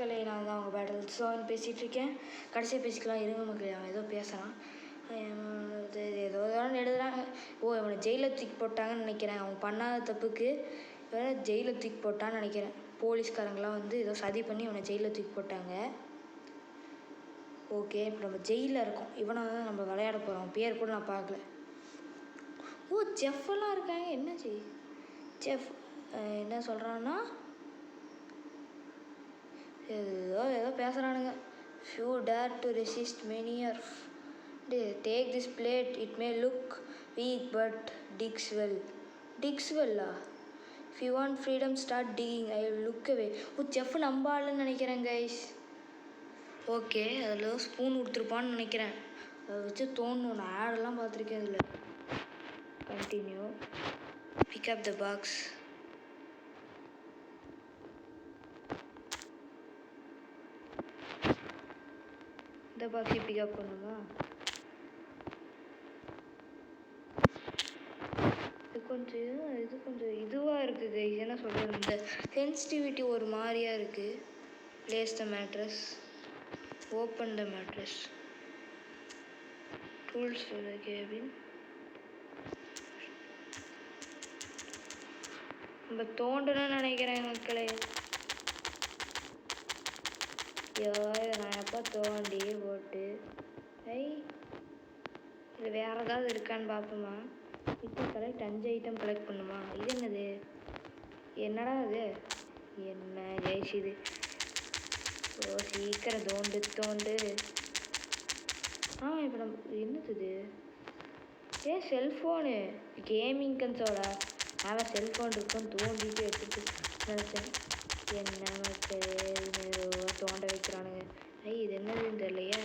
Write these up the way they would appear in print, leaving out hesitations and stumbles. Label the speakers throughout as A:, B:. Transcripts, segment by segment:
A: மக்களே, நான் தான் அவங்க பேட்டில் ஸோன்னு பேசிகிட்ருக்கேன். கடைசியாக பேசிக்கலாம் இருங்க மக்களே. அவன் ஏதோ பேசுகிறான், ஏதோ எழுதுறாங்க. இவனை ஜெயிலில் தூக்கி போட்டாங்கன்னு நினைக்கிறேன். அவன் பண்ணாத தப்புக்கு இவனை ஜெயிலில் தூக்கி போட்டான்னு நினைக்கிறேன். போலீஸ்காரங்களாம் வந்து ஏதோ சதி பண்ணி இவனை ஜெயிலில் தூக்கி போட்டாங்க. ஓகே, இப்போ நம்ம ஜெயிலில் இருக்கோம். இவனை தான் நம்ம விளையாட போகிறோம். பேர் கூட நான் பார்க்கல. செஃப்பெல்லாம் இருக்காங்க. என்ன செஃப் என்ன சொல்கிறான்னா, ஏதோ பேசுகிறானுங்க. Few dare to resist many are take this plate, it may look weak but digs well. Digs well? If you want freedom, start digging. I will look away. Chef நம்பாளுன்னு நினைக்கிறேன் கைஸ். ஓகே, அதில் spoon கொடுத்துருப்பான்னு நினைக்கிறேன். அதை வச்சு தோணும். நான் ஆடெல்லாம் பார்த்துருக்கேன் அதில். Continue. Pick up the box. இந்த பாக்ஸை பிக்கப் பண்ணுமா? இது கொஞ்சம் இதுவாக இருக்குது. என்ன சொல்கிறது, இந்த சென்சிட்டிவிட்டி ஒரு மாதிரியாக இருக்குது. Place the mattress, open the mattress, tools for the cabin. நம்ம தோண்டணும்னு நினைக்கிறேன் மக்களே. நான் எப்போ தோண்டி போட்டு இது வேறு ஏதாவது இருக்கான்னு பார்ப்போமா? இப்போ கலெக்ட் 5 ஐட்டம் கலெக்ட் பண்ணுமா? இது என்னது? என்னடா இது? என்ன ஜெயிச்சுது? சீக்கிரம் தோண்டு. இப்போ நம்ம என்னது? Cellphone, gaming கன்சோலா? செல்ஃபோன் இருக்குன்னு தோண்டிட்டு எடுத்துட்டு நினச்சேன். என்ன மக்கள் தோண்ட வைக்கிறானுங்க. இது என்னதுன்னு தெரியலையே.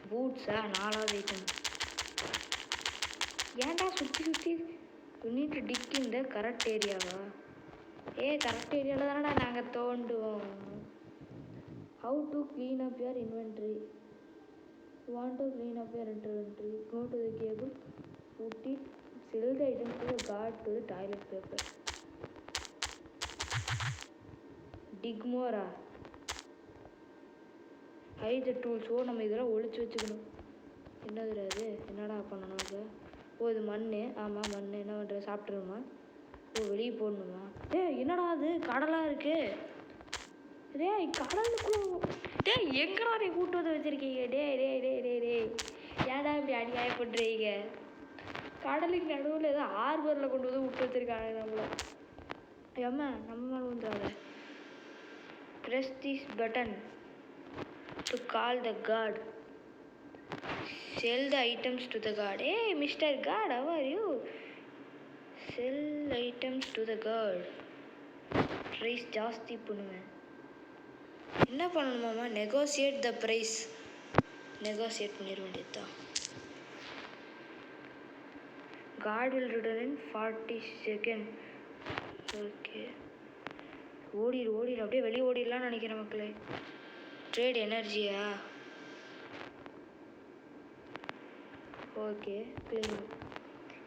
A: பூட்ஸா? 4வது ஐட்டம். ஏன்டா சுற்றி நீட்டு டிக் இந்த கரெக்ட் ஏரியாவா? கரெக்ட் ஏரியாவில் தானடா நாங்கள் தோண்டுவோம். How to clean up your inventory? Want to clean up your inventory, go to the cable, put it, sell the item to the cart to the toilet paper. Dig மோரா? Hide the tools. நம்ம இதெல்லாம் ஒழிச்சு வச்சுக்கணும். என்னது அது? என்னடா பண்ணணும் நமக்கு? இது மண். ஆமாம், மண். என்ன பண்ணுறது? சாப்பிட்ருமா? வெளியே போடணுமா? என்னடா அது? கடலாக இருக்கு. கடலுக்குள்ள எங்கடா நீ கூட்டு வந்து வச்சுருக்கீங்க? ஏன்டா இப்படி அநியாயப்படுறீங்க? கடலுக்கு நடுவில் ஏதோ ஆர்பரில் கொண்டு வந்து விட்டு வச்சுருக்காங்க நம்மள. நம்ம மேலே வந்துடாத. press this button to call the guard. Sell the items to the guard. Hey Mr. Guard, how are you? Sell items to the guard. Price ஜாஸ்தி பண்ணுவேன். என்ன பண்ணணுமாமா? Negotiate the price. நெகோசியேட் பண்ணிட வேண்டியதுதான். Card will return in 40 seconds. Okay, ஓடிடு. அப்படியே வெளியே ஓடிடலான்னு நினைக்கிறேன் மக்களே. ட்ரேட் எனர்ஜியா? Okay, clean.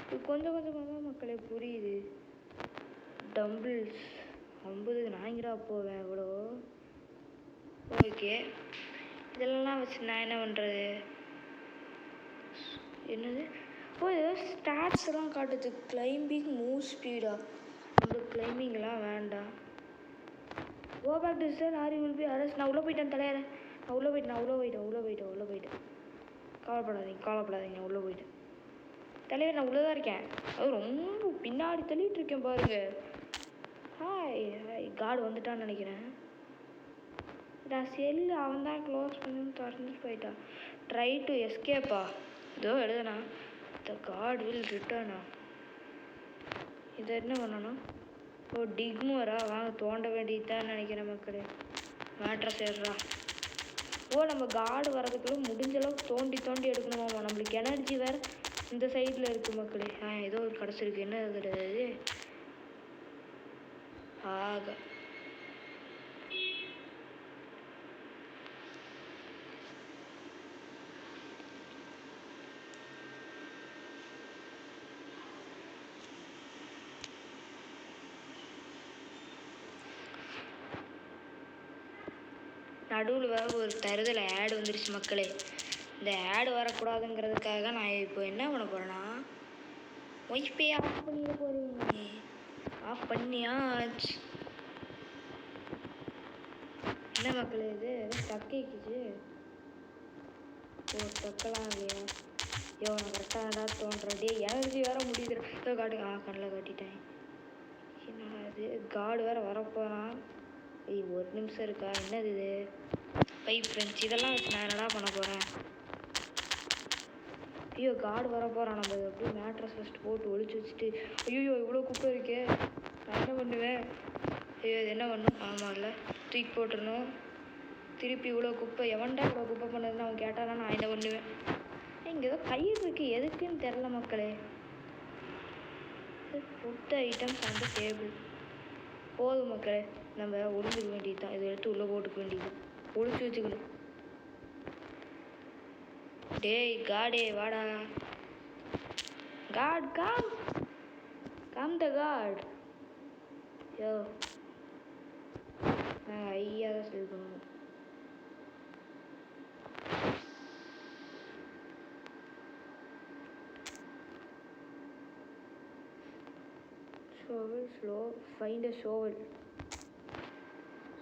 A: இது கொஞ்சம் கொஞ்சமாக மக்களே புரியுது. டம்பிள்ஸ் 50 நாய்ங்கடா போவேன் இவ்வளோ. ஓகே, இதெல்லாம் வச்சு நான் என்ன பண்ணுறது? என்னது? ஏதோ ஸ்டாட்ஸ் எல்லாம் காட்டுது. கிளைம்பிங், மூவ் ஸ்பீடா? நம்மளுக்கு கிளைம்பிங்லாம் வேண்டாம். Go back to sir, are you will be arrest. நான் உள்ளே போயிட்டேன் தலையார. நான் உள்ளே போயிட்டேன். கவலைப்படாதீங்க, நான் உள்ளே போயிட்டேன் தலைவர். நான் உள்ளே தான் இருக்கேன். அது ரொம்ப பின்னாடி தள்ளிட்டு இருக்கேன் பாருங்க. ஹாய், கார்டு வந்துட்டான்னு நினைக்கிறேன். நான் செல்லு அவன் தான் க்ளோஸ் பண்ணி திறந்து போயிட்டான். ட்ரை டு எஸ்கேப்பா? இதோ எழுதுனா த கார்டு வில் ரிட்டர்னா. இதை என்ன பண்ணணும்? டிக்மோரா? வாங்க தோண்ட வேண்டியதுதான் நினைக்கிறேன் மக்களே. மேட்ரஸ் ஏறுறா. நம்ம கார்டு வரதுக்குள்ள முடிஞ்ச அளவுக்கு தோண்டி எடுக்கணுமாமா. நம்மளுக்கு எனர்ஜி வேறு இந்த சைடில் இருக்குது மக்களே. ஏதோ ஒரு கிடச்சிருக்கு. என்ன கிடையாது? ஆக நடுவில் வேற ஒரு தருதல் ஆடு வந்துருச்சு மக்களே. இந்த ஆடு வரக்கூடாதுங்கிறதுக்காக நான் இப்போ என்ன பண்ண போகிறேன்னா ஒய்ஃபை ஆஃப் பண்ணிட போகிறேன். ஆஃப் பண்ணியாச்சு. என்ன மக்களே இது டக்கிக்குச்சு. ஓ டக்கலாம் இல்லையா? ஐயோ நான் கரெக்டாக தோன்றேன். டே எனர்ஜி வேற முடியுது. ஏதோ காட்டு கண்ணில் காட்டிட்டேன். என்னடா இது காடு வேற வரப்போகிறான். ஏய் ஒரு நிமிஷம் இருக்கா? என்னது இது பைப் ஃப்ரெண்ட்ஸ் இதெல்லாம் வச்சு நான் என்னடா பண்ண போகிறேன்? ஐயோ காடு வரப்போகிறான். நம்ம அப்படியே மேட்ரஸ் ஃபஸ்ட்டு போட்டு ஒழிச்சு வச்சுட்டு ஐயோ இவ்வளோ குப்பை இருக்கே நான் என்ன பண்ணுவேன்? ஐயோ இது என்ன பண்ணும்? ஆமாம் இல்லை தூக்கி போட்டுருணும். திருப்பி இவ்வளோ குப்பை எவன்டா இவ்வளோ குப்பை பண்ணதுன்னு அவன் கேட்டானா நான் என்ன பண்ணுவேன்? இங்கே ஏதோ கயிறு இருக்குது எதுக்குன்னு தெரில மக்களே. ஃபுட் ஐட்டம்ஸ் அந்த டேபிள் போதும் மக்களே. நம்ம ஒளிஞ்சுக்க வேண்டியது தான். இதை எடுத்து உள்ளே போட்டுக்க வேண்டியது ஒழிச்சு வச்சுக்கணும். டேய் காடே வாடா. Cart come the cart. Yo நாங்கள் ஐயா தான் சொல்லி பண்ணுவோம். Shovel slow find a shovel.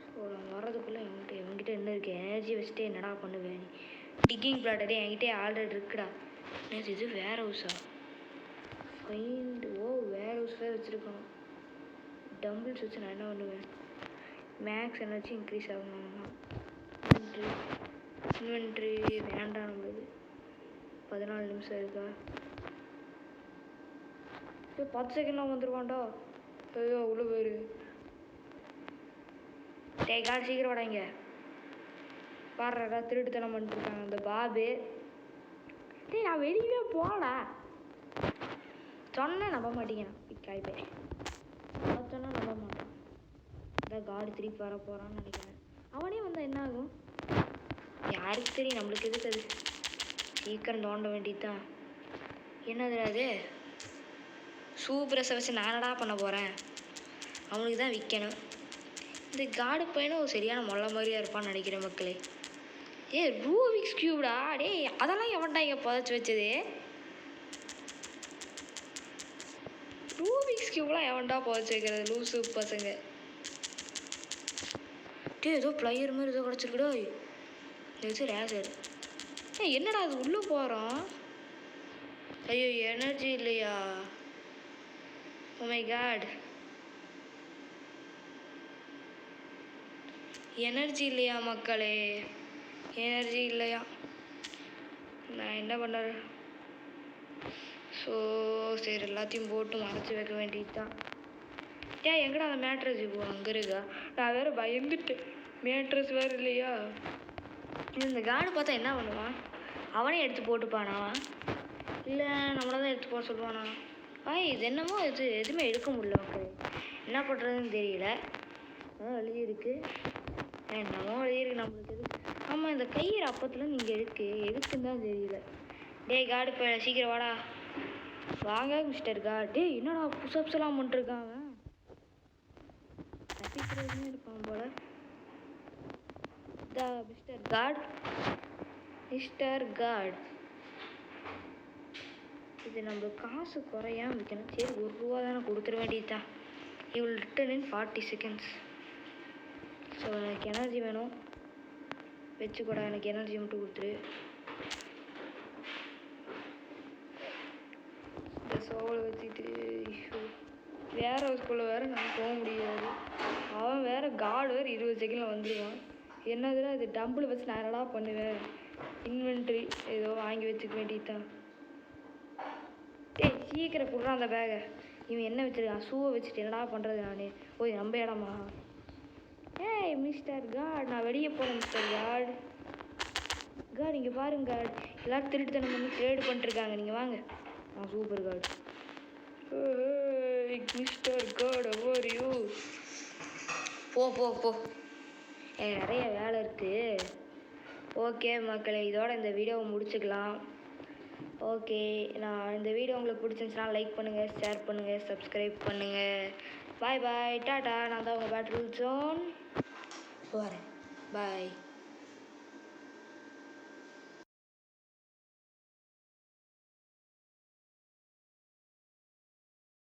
A: So நான் வர்றதுக்குள்ளே என்கிட்ட என்ன இருக்குது? எனர்ஜி வச்சுட்டு என்னடா பண்ணுவேன்? டிக்கிங் பிளாட்டே என்கிட்டே ஆல்ரெடி இருக்குடா. இது வேர் ஹவுஸா? ஃபைண்ட் வேர் ஹவுஸ் வேறு வச்சுருக்கணும். டம்பிள்ஸ் வச்சு நான் என்ன பண்ணுவேன்? மேக்ஸ் எனர்ஜி இன்க்ரீஸ் ஆகணும்னா இன்வென்ட்ரி வேண்டாம். நம்மளுக்கு 14 நிமிஷம் இருக்கா? 10 செகண்ட்லாம் வந்துருவான்டா. ஐயோ அவ்வளோ பேர். காடு சீக்கிரம் வாடாங்க. பாடுறா திருட்டுத்தனம் பண்ணிட்டுருக்காங்க அந்த பாபு. டேய் நான் வெளியே போகல சொன்னேன் நம்ப மாட்டேங்கிறான். பிக்காய்ப்பே சொன்னால் நம்ப மாட்டான். அதான் காடு திருப்பி வர போகிறான்னு நினைக்கிறேன். அவனே வந்தால் என்ன ஆகும் யாருக்கு தெரியும்? நம்மளுக்கு எதுக்கு அது? சீக்கிரம் தோண்ட வேண்டியதுதான். என்னதுடா அது? சூப்பரஸை வச்சு நானடா பண்ண போகிறேன்? அவனுக்கு தான் விற்கணும். இந்த காடு பையனும் சரியான மொல்ல மாதிரியா இருப்பான்னு நினைக்கிறேன் மக்களே. ரூபிக்ஸ் கியூப்டா. டே அதெல்லாம் எவன்டா இங்கே புதைச்சி வச்சது? ரூபிக்ஸ் கியூப்லாம் எவன்டா புதைச்சி வைக்கிறது? லூசு பசங்க. டே ஏதோ பிளையர் மாதிரி ஏதோ கிடச்சிருக்குடா. இது ரேசர். என்னடா அது உள்ளே போகிறோம்? ஐயோ எனர்ஜி இல்லையா? ஓ மை காட் எனர்ஜி இல்லையா மக்களே? எனர்ஜி இல்லையா? நான் என்ன பண்ணுறேன்? ஸோ சரி எல்லாத்தையும் போட்டு மறைச்சி வைக்க வேண்டியது தான். எங்கடா அந்த மேட்ரஸ்? இப்போ அங்கே இருக்கா? நான் வேறு பயந்துட்டேன். மேட்ரஸ் வேறு இல்லையா? இந்த காடு பார்த்தா என்ன பண்ணுவான்? அவனே எடுத்து போட்டுப்பானா இல்லை நம்மளை தான் எடுத்து போட சொல்லுவானா? இது என்னமோ இது எதுவுமே எடுக்க முடியல மக்கள். என்ன பண்ணுறதுன்னு தெரியல. எழுதியிருக்கு என்னமோ எழுதியிருக்கு நம்மளுக்கு எது. ஆமாம் இந்த கயிறு அப்பத்தில் நீங்கள் எதுக்குன்னு தான் தெரியல. காடு இப்போ சீக்கிரம் வாடா. வாங்க மிஸ்டர் காட். என்னடா புஷ்அப்ஸ் எல்லாம் பண்ணிருக்கான் அவன். தப்பிக்கிறதுன்னு இருப்பான் போல. மிஸ்டர் காட் இது நம்ம காசு குறையாம விற்கணும். சரி ₹1 தானே கொடுத்துட வேண்டியதுதான். He will return in 40 seconds. So எனக்கு எனர்ஜி வேணும். வச்சுக்கூட எனக்கு எனர்ஜி மட்டும் கொடுத்துரு. இந்த சோலை வச்சுட்டு வேற ஹவுஸ்குள்ளே வேறு நான் போக முடியாது. அவன் வேறு காடு வேறு 20 செகண்டில் வந்துடுவான். என்னதுன்னா இது டம்பிள் வச்சு நான் என்னடா பண்ணுவேன்? இன்வென்ட்ரி ஏதோ வாங்கி வச்சுக்க வேண்டியதுதான். சீக்கிரம் கொடுறான் அந்த பேகை. இவன் என்ன வச்சுருக்கான்? ஷூவை வச்சுட்டு என்னடா பண்ணுறது நான்? ஓய் நம்ம இடமா? மிஸ்டர் காட் நான் வெளியே போகிறேன். மிஸ்டர் காட் இங்கே பாருங்க காட். எல்லோரும் திருட்டுத்தனம் பண்ணி ட்ரேடு பண்ணிட்டுருக்காங்க. நீங்கள் வாங்க. Super god. Mister god over you. போ எனக்கு நிறைய வேலை இருக்குது. ஓகே மக்களே இதோட இந்த வீடியோவை முடிச்சுக்கலாம். ஓகே நான் இந்த வீடியோ உங்களுக்கு பிடிச்சிருந்துச்சுன்னா லைக் பண்ணுங்கள், ஷேர் பண்ணுங்கள், சப்ஸ்கிரைப் பண்ணுங்கள். பாய் டாட்டா. நான் தான் உங்கள் பேட்ரில் ஜோன் வரேன். பாய்.